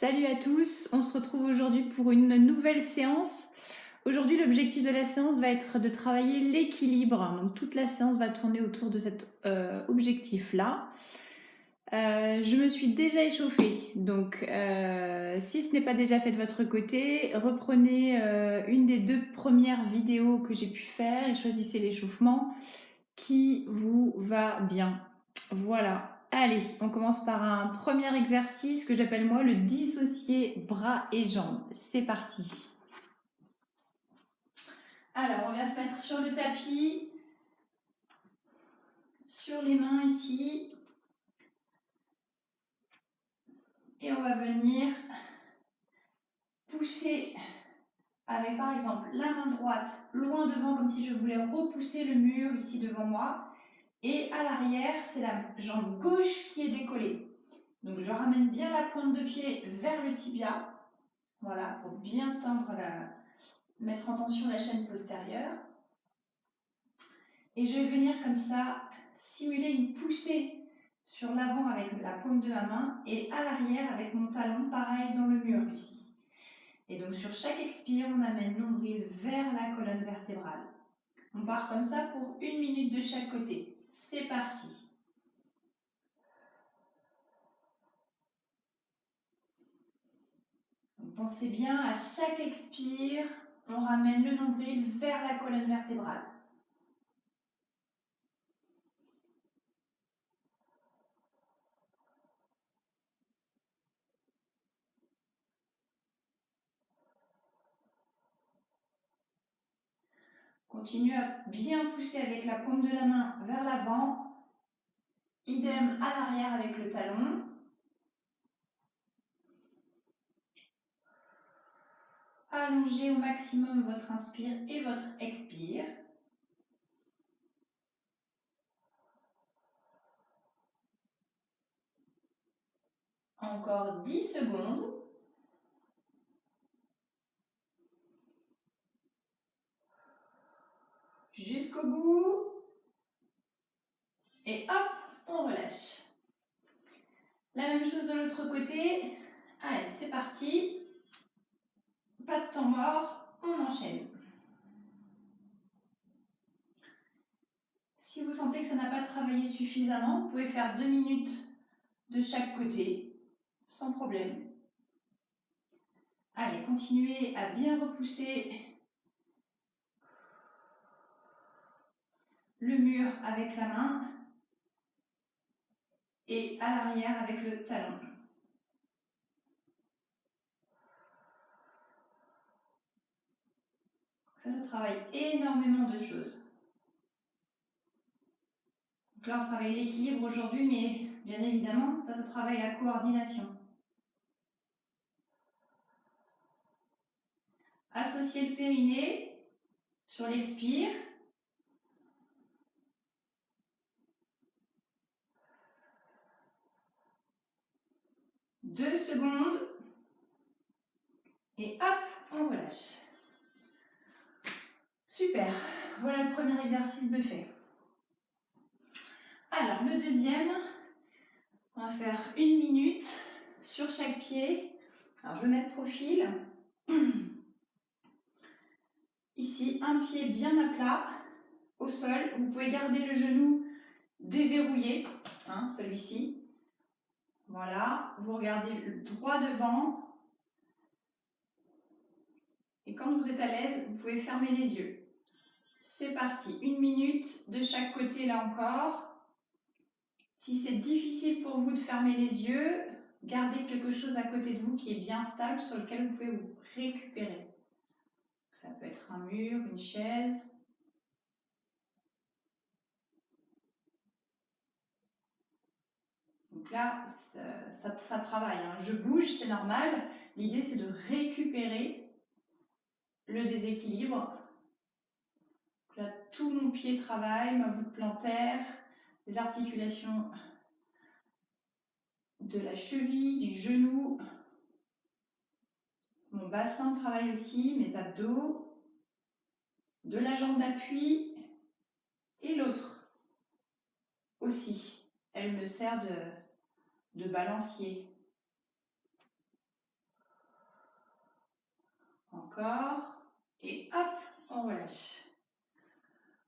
Salut à tous, on se retrouve aujourd'hui pour une nouvelle séance. Aujourd'hui, l'objectif de la séance va être de travailler l'équilibre. Donc toute la séance va tourner autour de cet objectif-là. Je me suis déjà échauffée, donc si ce n'est pas déjà fait de votre côté, reprenez une des 2 premières vidéos que j'ai pu faire et choisissez l'échauffement qui vous va bien. Voilà. Allez, on commence par un premier exercice que j'appelle moi le dissocier bras et jambes. C'est parti. Alors, on va se mettre sur le tapis, sur les mains ici. Et on va venir pousser avec par exemple la main droite loin devant comme si je voulais repousser le mur ici devant moi. Et à l'arrière, c'est la jambe gauche qui est décollée. Donc je ramène bien la pointe de pied vers le tibia. Voilà, pour bien tendre mettre en tension la chaîne postérieure. Et je vais venir comme ça simuler une poussée sur l'avant avec la paume de ma main et à l'arrière avec mon talon, pareil dans le mur ici. Et donc sur chaque expire, on amène l'ombril vers la colonne vertébrale. On part comme ça pour 1 minute de chaque côté. C'est parti. Donc pensez bien, à chaque expire, on ramène le nombril vers la colonne vertébrale. Continuez à bien pousser avec la paume de la main vers l'avant. Idem à l'arrière avec le talon. Allongez au maximum votre inspire et votre expire. Encore 10 secondes. Jusqu'au bout. Et hop, on relâche. La même chose de l'autre côté. Allez, c'est parti. Pas de temps mort, on enchaîne. Si vous sentez que ça n'a pas travaillé suffisamment, vous pouvez faire 2 minutes de chaque côté, sans problème. Allez, continuez à bien repousser le mur avec la main et à l'arrière avec le talon. Ça travaille énormément de choses. Donc là, on travaille l'équilibre aujourd'hui, mais bien évidemment, ça travaille la coordination. Associez le périnée sur l'expire. Deux secondes. Et hop, on relâche. Super, voilà le premier exercice de fait. Alors, le deuxième, on va faire 1 minute sur chaque pied. Alors, je vais mettre profil. Ici, un pied bien à plat au sol. Vous pouvez garder le genou déverrouillé, celui-ci. Voilà, vous regardez droit devant. Et quand vous êtes à l'aise, vous pouvez fermer les yeux. C'est parti, 1 minute de chaque côté là encore. Si c'est difficile pour vous de fermer les yeux, gardez quelque chose à côté de vous qui est bien stable sur lequel vous pouvez vous récupérer. Ça peut être un mur, une chaise. Donc là, ça travaille. Je bouge, c'est normal. L'idée, c'est de récupérer le déséquilibre. Donc là, tout mon pied travaille, ma voûte plantaire, les articulations de la cheville, du genou. Mon bassin travaille aussi, mes abdos, de la jambe d'appui et l'autre aussi. Elle me sert de balancier. Encore. Et hop, on relâche.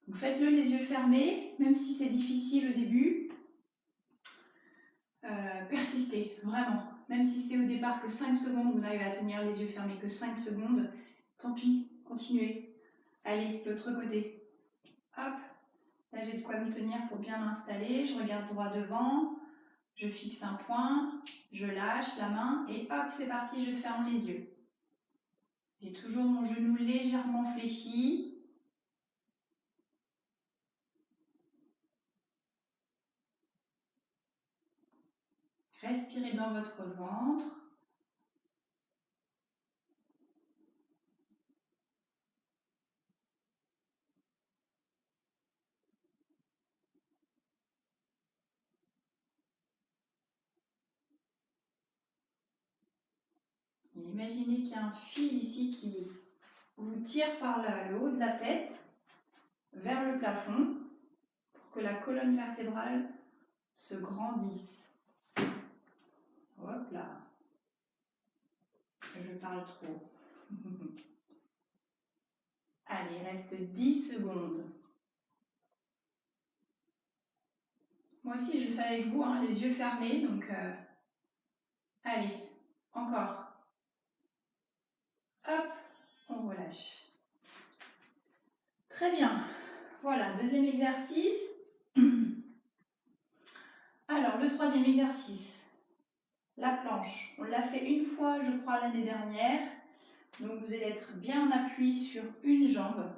Donc faites-le les yeux fermés, même si c'est difficile au début. Persistez, vraiment. Même si c'est au départ que 5 secondes, vous n'arrivez à tenir les yeux fermés que 5 secondes, tant pis, continuez. Allez, l'autre côté. Hop, là j'ai de quoi me tenir pour bien m'installer. Je regarde droit devant, je fixe un point, je lâche la main et hop, c'est parti, je ferme les yeux. J'ai toujours mon genou légèrement fléchi. Respirez dans votre ventre. Et imaginez qu'il y a un fil ici qui vous tire par le haut de la tête vers le plafond pour que la colonne vertébrale se grandisse. Hop là. Je parle trop. Allez, il reste 10 secondes. Moi aussi, je le fais avec vous, hein, les yeux fermés. Donc, allez, encore. Hop, on relâche. Très bien. Voilà, deuxième exercice. Alors, le troisième exercice, la planche. On l'a fait une fois, je crois, l'année dernière. Donc, vous allez être bien appuyé sur une jambe.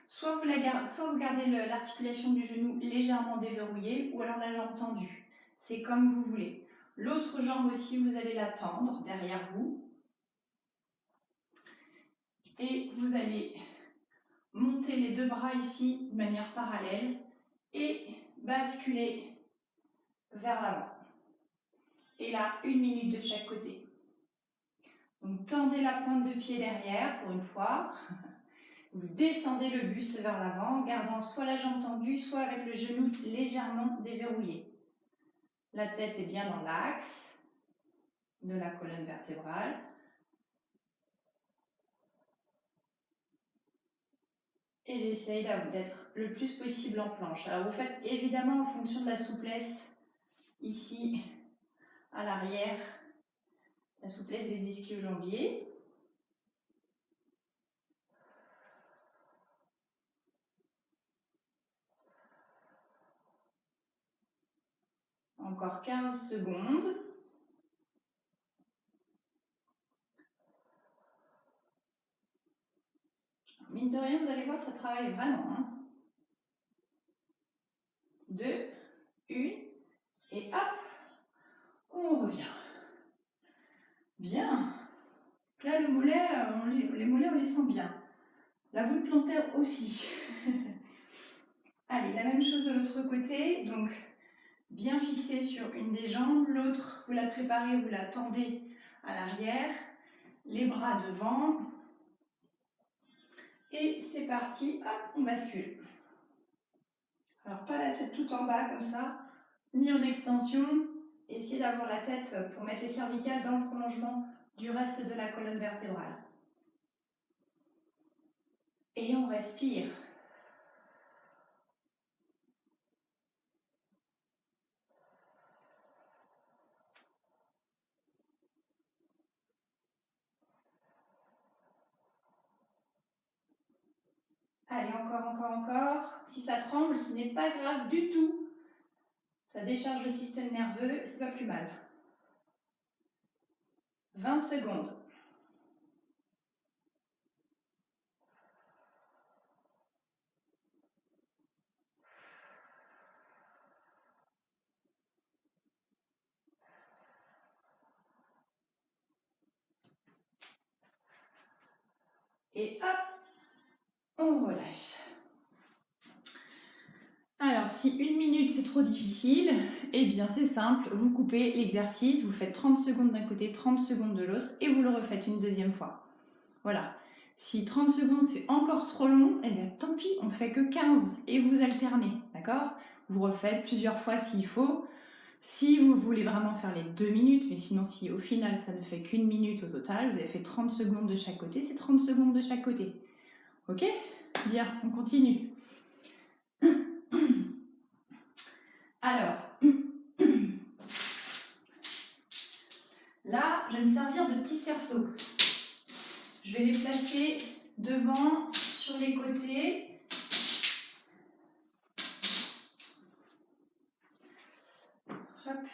Soit vous gardez l'articulation du genou légèrement déverrouillée, ou alors la jambe tendue. C'est comme vous voulez. L'autre jambe aussi, vous allez la tendre derrière vous. Et vous allez monter les deux bras ici de manière parallèle et basculer vers l'avant. Et là, 1 minute de chaque côté. Donc tendez la pointe de pied derrière pour une fois. Vous descendez le buste vers l'avant, gardant soit la jambe tendue, soit avec le genou légèrement déverrouillé. La tête est bien dans l'axe de la colonne vertébrale. Et j'essaye d'être le plus possible en planche. Alors vous faites évidemment en fonction de la souplesse ici à l'arrière, la souplesse des ischio-jambiers. Encore 15 secondes. Mine de rien, vous allez voir, ça travaille vraiment. Hein. 2, 1, et hop, on revient. Bien. Là, le mollet, les mollets, on les sent bien. La voûte plantaire aussi. Allez, la même chose de l'autre côté. Donc, bien fixé sur une des jambes. L'autre, vous la préparez, vous la tendez à l'arrière. Les bras devant. Et c'est parti. Hop, on bascule. Alors, pas la tête tout en bas comme ça, ni en extension. Essayez d'avoir la tête pour mettre les cervicales dans le prolongement du reste de la colonne vertébrale. Et on respire. Allez, encore. Si ça tremble, ce n'est pas grave du tout. Ça décharge le système nerveux, c'est pas plus mal. 20 secondes. Et hop, on relâche. Alors, si 1 minute c'est trop difficile, eh bien c'est simple, vous coupez l'exercice, vous faites 30 secondes d'un côté, 30 secondes de l'autre, et vous le refaites une deuxième fois. Voilà. Si 30 secondes c'est encore trop long, eh bien tant pis, on fait que 15 et vous alternez, d'accord? Vous refaites plusieurs fois s'il faut. Si vous voulez vraiment faire les 2 minutes, mais sinon si au final ça ne fait qu'1 minute au total, vous avez fait 30 secondes de chaque côté, c'est 30 secondes de chaque côté. Ok? Bien, on continue. Alors, là, je vais me servir de petits cerceaux. Je vais les placer devant, sur les côtés. Hop,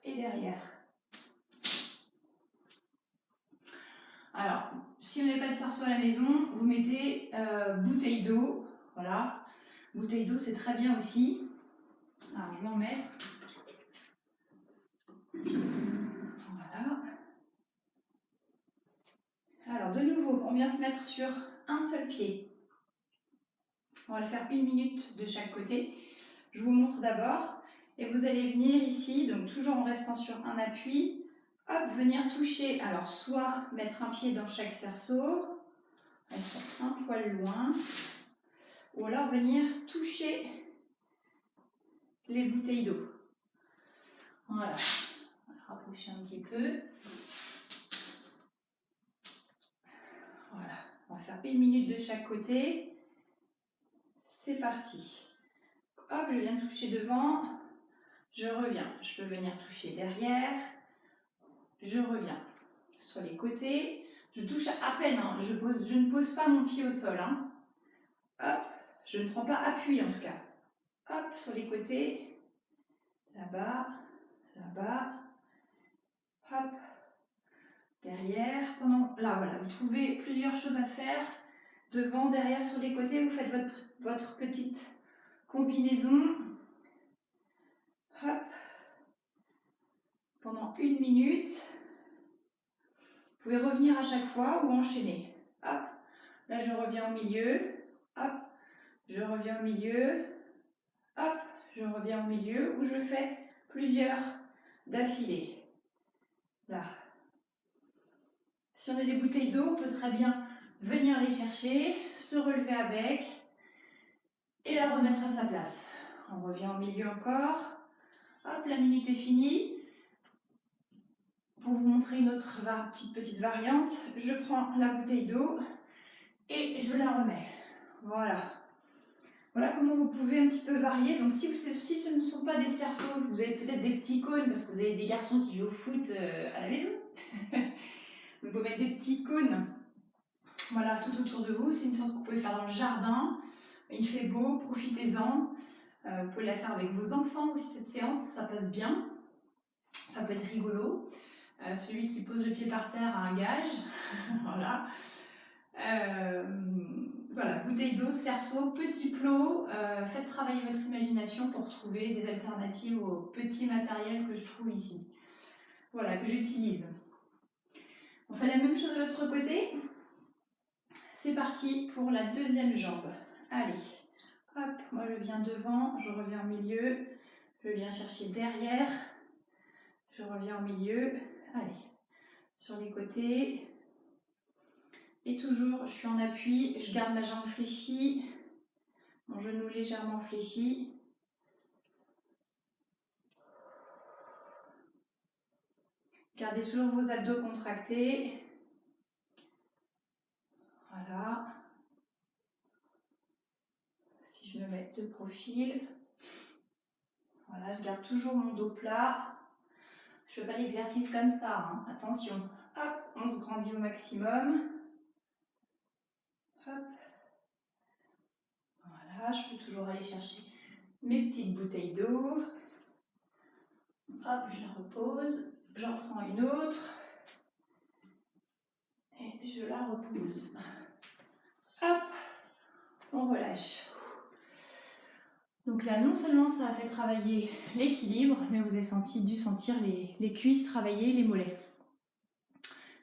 et derrière. Alors, si vous n'avez pas de cerceau à la maison, vous mettez bouteille d'eau. Voilà, bouteille d'eau, c'est très bien aussi. Alors, je vais en mettre. Voilà. Alors, de nouveau, on vient se mettre sur un seul pied. On va le faire 1 minute de chaque côté. Je vous montre d'abord. Et vous allez venir ici, donc toujours en restant sur un appui. Hop, venir toucher. Alors, soit mettre un pied dans chaque cerceau. Elles sont un poil loin. Ou alors venir toucher les bouteilles d'eau. Voilà. On va rapprocher un petit peu. Voilà. On va faire 1 minute de chaque côté. C'est parti. Hop, je viens toucher devant. Je reviens. Je peux venir toucher derrière. Je reviens. Sur les côtés. Je touche à peine. Hein. Je ne pose pas mon pied au sol. Hein. Hop. Je ne prends pas appui en tout cas. Hop, sur les côtés. Là-bas. Là-bas. Hop. Derrière. Là, voilà. Vous trouvez plusieurs choses à faire. Devant, derrière, sur les côtés. Vous faites votre petite combinaison. Hop. Pendant 1 minute. Vous pouvez revenir à chaque fois ou enchaîner. Hop. Là, je reviens au milieu. Hop. Je reviens au milieu. Hop. Je reviens au milieu. Ou je fais plusieurs d'affilée. Là. Si on a des bouteilles d'eau, on peut très bien venir les chercher, se relever avec et la remettre à sa place. On revient au milieu encore. Hop, la minute est finie. Pour vous montrer une autre petite variante, je prends la bouteille d'eau et je la remets. Voilà. Voilà comment vous pouvez un petit peu varier. Donc si ce ne sont pas des cerceaux, vous avez peut-être des petits cônes parce que vous avez des garçons qui jouent au foot à la maison. Vous pouvez mettre des petits cônes, voilà, tout autour de vous. C'est une séance que vous pouvez faire dans le jardin. Il fait beau, profitez-en. Vous pouvez la faire avec vos enfants aussi, cette séance, ça passe bien. Ça peut être rigolo. Celui qui pose le pied par terre a un gage. Voilà. Voilà, bouteille d'eau, cerceau, petit plot. Faites travailler votre imagination pour trouver des alternatives au petit matériel que je trouve ici. Voilà, que j'utilise. On fait la même chose de l'autre côté. C'est parti pour la deuxième jambe. Allez, hop, moi je viens devant, je reviens au milieu, je viens chercher derrière, je reviens au milieu. Allez, sur les côtés. Et toujours, je suis en appui, je garde ma jambe fléchie, mon genou légèrement fléchi. Gardez toujours vos abdos contractés. Voilà. Si je me mets de profil. Voilà, je garde toujours mon dos plat. Je ne fais pas l'exercice comme ça, hein. Attention. Hop, on se grandit au maximum. Hop. Voilà, je peux toujours aller chercher mes petites bouteilles d'eau. Hop, je la repose. J'en prends une autre. Et je la repose. Hop, on relâche. Donc là, non seulement ça a fait travailler l'équilibre, mais vous avez dû sentir les cuisses travailler, les mollets.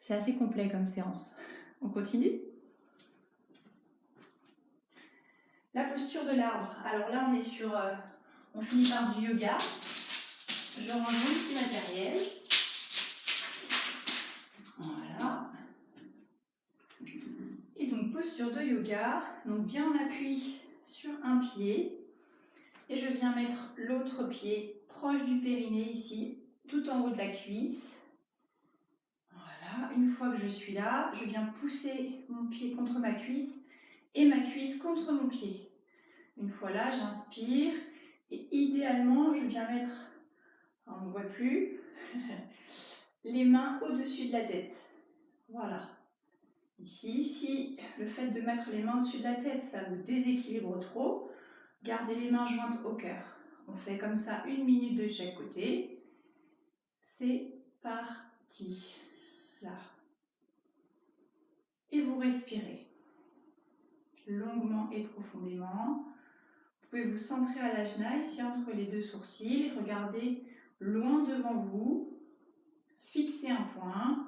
C'est assez complet comme séance. On continue ? La posture de l'arbre. Alors là, on est sur... on finit par du yoga. Je range mon petit matériel. Voilà. Et donc, posture de yoga. Donc, bien en appui sur un pied. Et je viens mettre l'autre pied proche du périnée ici, tout en haut de la cuisse. Voilà, une fois que je suis là, je viens pousser mon pied contre ma cuisse et ma cuisse contre mon pied. Une fois là, j'inspire et idéalement, je viens mettre, on ne voit plus, les mains au-dessus de la tête. Voilà. Ici, si le fait de mettre les mains au-dessus de la tête, ça vous déséquilibre trop, gardez les mains jointes au cœur. On fait comme ça 1 minute de chaque côté. C'est parti. Là. Et vous respirez longuement et profondément. Vous pouvez vous centrer à l'ajna, ici entre les 2 sourcils. Regardez loin devant vous. Fixez un point.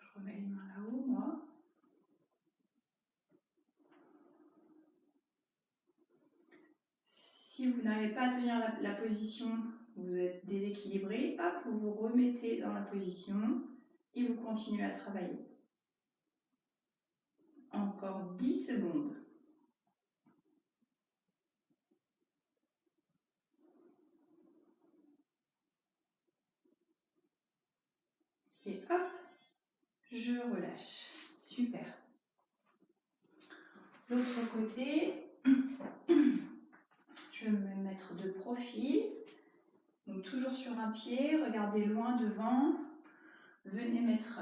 Je remets les mains là-haut, moi. Si vous n'arrivez pas à tenir la position, vous êtes déséquilibré, hop, vous vous remettez dans la position et vous continuez à travailler. Encore 10 secondes. Et hop, je relâche. Super. L'autre côté, je vais me mettre de profil. Donc toujours sur un pied, regardez loin devant. Venez mettre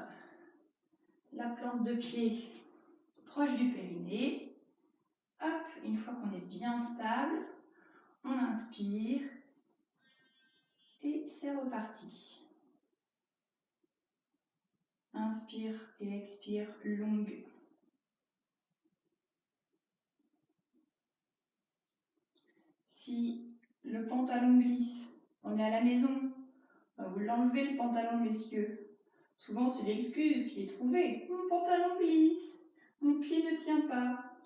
la plante de pied proche du périnée. Hop, une fois qu'on est bien stable, on inspire et c'est reparti. Inspire et expire longue. Si le pantalon glisse, on est à la maison, vous l'enlevez le pantalon, messieurs. Souvent c'est l'excuse qui est trouvée. Mon pantalon glisse, mon pied ne tient pas.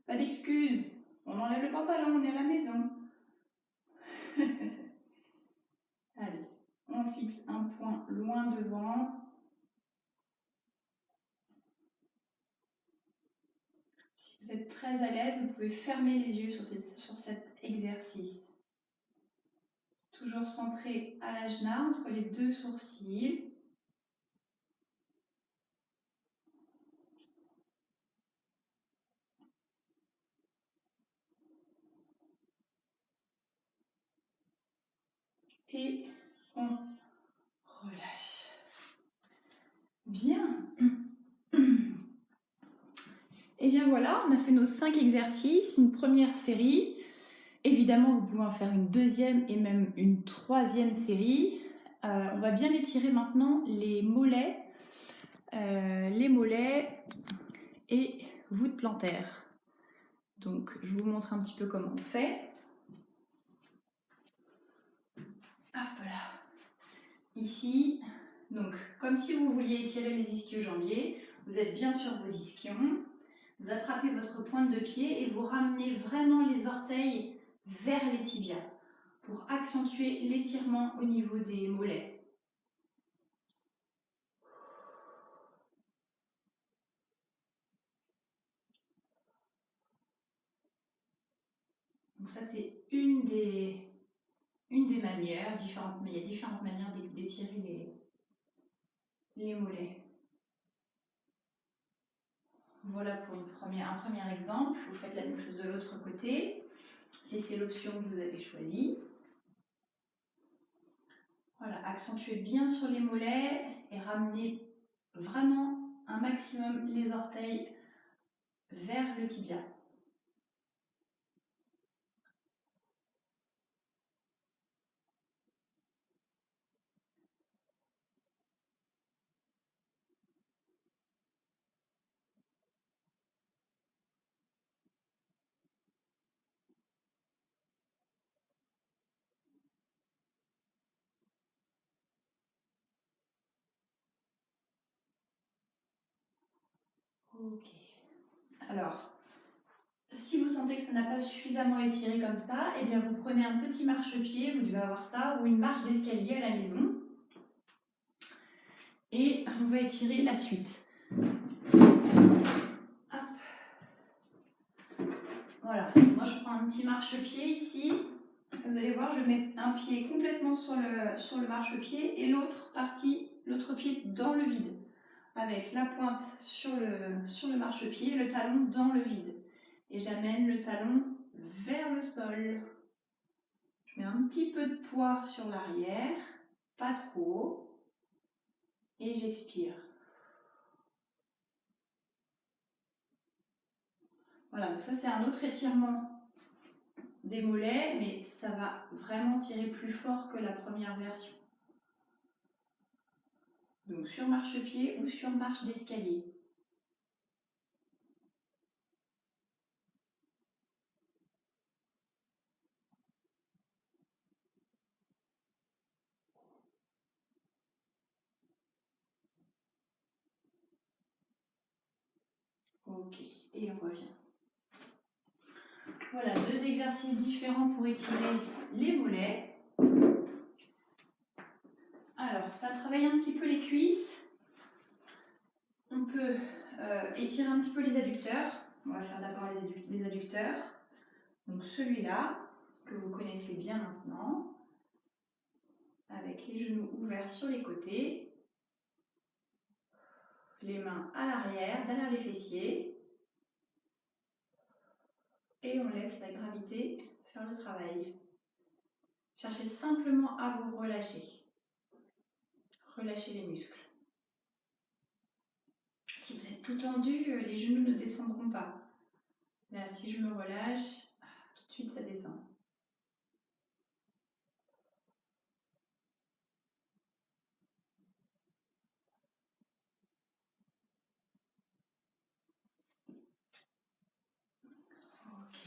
Pas d'excuse, on enlève le pantalon, on est à la maison. Allez, on fixe un point loin devant. Si vous êtes très à l'aise, vous pouvez fermer les yeux sur cet exercice. Toujours centré à l'ajna, entre les 2 sourcils. Et on relâche. Bien. Et bien voilà, on a fait nos 5 exercices, une première série. Évidemment, vous pouvez en faire une deuxième et même une troisième série. On va bien étirer maintenant les mollets et voûte plantaire. Donc, je vous montre un petit peu comment on fait. Hop là. Ici, donc, comme si vous vouliez étirer les ischio-jambiers, vous êtes bien sur vos ischions. Vous attrapez votre pointe de pied et vous ramenez vraiment les orteils vers les tibias pour accentuer l'étirement au niveau des mollets. Donc ça, c'est une des manières, mais il y a différentes manières d'étirer les mollets. Voilà pour un premier exemple. Vous faites la même chose de l'autre côté, si c'est l'option que vous avez choisie. Voilà, accentuez bien sur les mollets et ramenez vraiment un maximum les orteils vers le tibia. Ok. Alors, si vous sentez que ça n'a pas suffisamment étiré comme ça, eh bien vous prenez un petit marchepied, vous devez avoir ça, ou une marche d'escalier à la maison. et on va étirer la suite. Hop. Voilà, moi je prends un petit marchepied ici. Vous allez voir, je mets un pied complètement sur le marchepied et l'autre pied dans le vide, avec la pointe sur le marchepied et le talon dans le vide. Et j'amène le talon vers le sol. Je mets un petit peu de poids sur l'arrière, pas trop, et j'expire. Voilà, donc ça c'est un autre étirement des mollets, mais ça va vraiment tirer plus fort que la première version. Donc sur marchepied ou sur marche d'escalier. Ok, et on revient. Voilà, 2 exercices différents pour étirer les mollets. Alors, ça travaille un petit peu les cuisses. On peut étirer un petit peu les adducteurs. On va faire d'abord les adducteurs. Donc celui-là, que vous connaissez bien maintenant, avec les genoux ouverts sur les côtés, les mains à l'arrière, derrière les fessiers, et on laisse la gravité faire le travail. Cherchez simplement à vous relâcher. Relâchez les muscles. Si vous êtes tout tendu, les genoux ne descendront pas. Là, si je me relâche, tout de suite ça descend. Ok.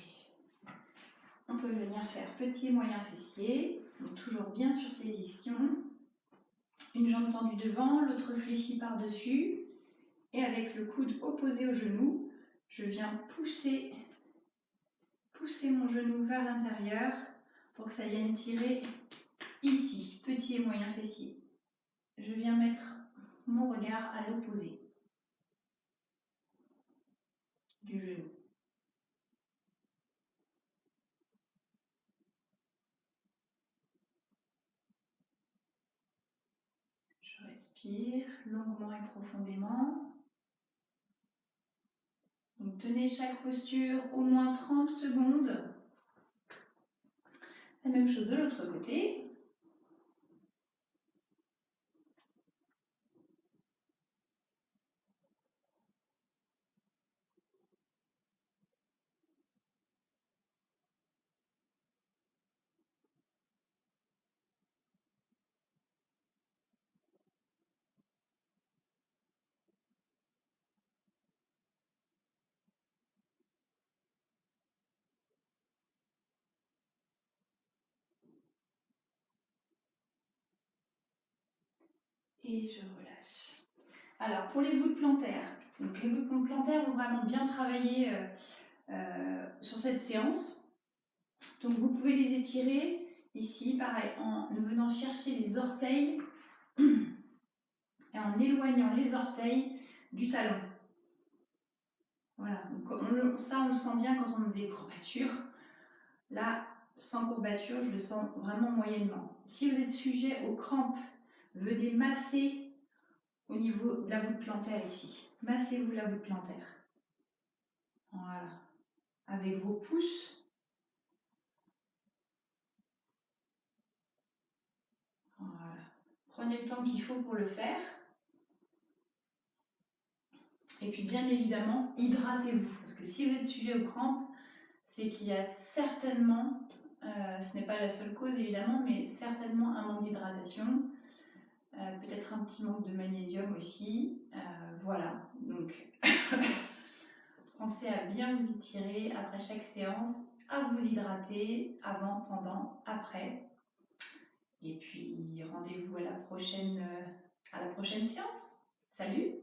On peut venir faire petit et moyen fessier, donc toujours bien sur ses ischions. Une jambe tendue devant, l'autre fléchie par-dessus. Et avec le coude opposé au genou, je viens pousser mon genou vers l'intérieur pour que ça vienne tirer ici, petit et moyen fessier. Je viens mettre mon regard à l'opposé du genou. Je respire longuement et profondément. Donc tenez chaque posture au moins 30 secondes. La même chose de l'autre côté. Et je relâche. Alors pour les voûtes plantaires, donc les voûtes plantaires ont vraiment bien travaillé sur cette séance. Donc vous pouvez les étirer ici, pareil, en venant chercher les orteils et en éloignant les orteils du talon. Voilà, donc ça on le sent bien quand on a des courbatures. Là, sans courbature, je le sens vraiment moyennement. Si vous êtes sujet aux crampes, venez masser au niveau de la voûte plantaire ici. Massez-vous la voûte plantaire. Voilà. Avec vos pouces. Voilà. Prenez le temps qu'il faut pour le faire. Et puis bien évidemment, hydratez-vous. Parce que si vous êtes sujet aux crampes, c'est qu'il y a certainement, ce n'est pas la seule cause évidemment, mais certainement un manque d'hydratation. Peut-être un petit manque de magnésium aussi. Voilà, donc pensez à bien vous étirer après chaque séance, à vous hydrater avant, pendant, après. Et puis rendez-vous à la prochaine séance. Salut!